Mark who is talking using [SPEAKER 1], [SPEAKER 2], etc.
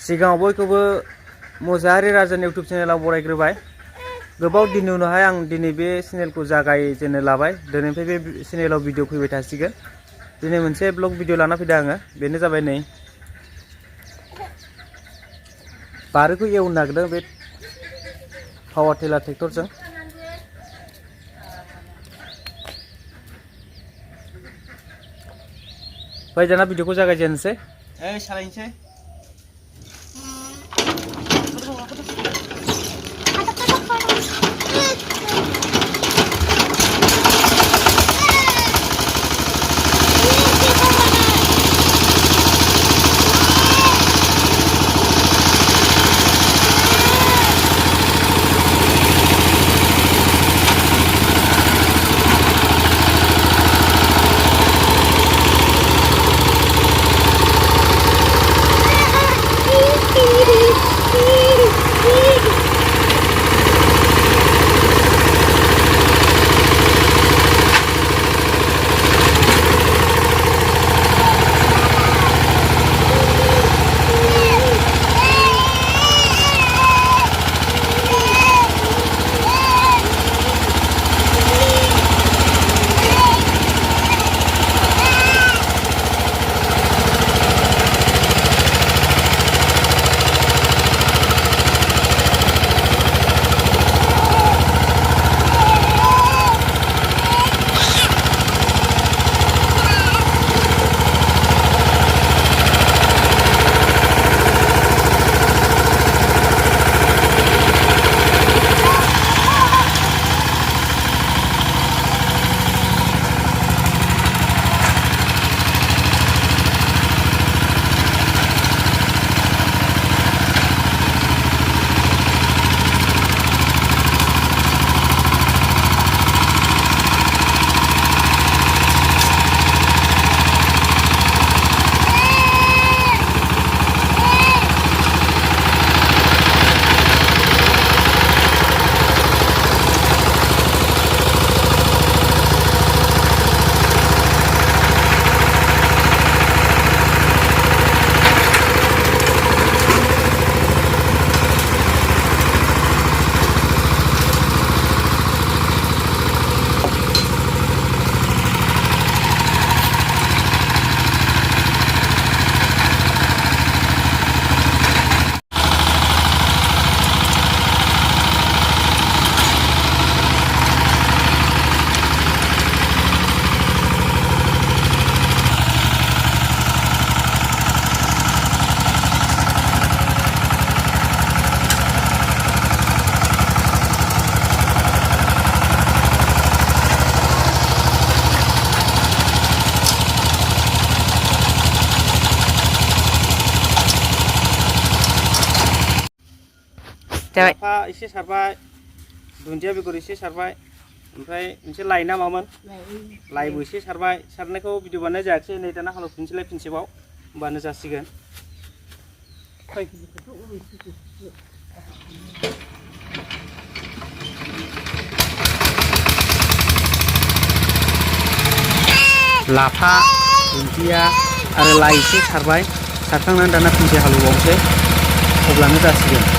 [SPEAKER 1] सिगाङाव बयखौबो मुसाहारि राजानि इउटुब चेनेलाव बरायग्रोबाय। गोबाव दिननि उनावहाय आं दिनै बे चेनेलखौ जागायजेननो लाबाय। दिनैनिफ्राय बे चेनेलाव भिडिअ फैबाय थासिगोन। दिनै मोनसे ब्लग भिडिअ लाना फैदों आङो। बेनो जाबाय नै बारिखौ एवनो नागिरदों बे पावार टिलार ट्रेक्टरजों। फै दाना भिडिअखौ जागायजेननोसै। सालायनोसै। लाफा एसे सारबाय, दुन्दिया बेगर एसे सारबाय, ओमफ्राय मोनसे लाइ ना मामोन? लाइबो एसे सारबाय। सारनायखौ भिडिअ बानायनाय जायाखिसै। नै दाना हालेवफिनसैलाय फिनसेबाव, होमबानो जासिगोन। लाफा, दुन्दिया आरो लाइ एसे सारबाय। सारखांनानै दाना फिनसे हालेवबावनोसै, अब्लानो जासिगोन।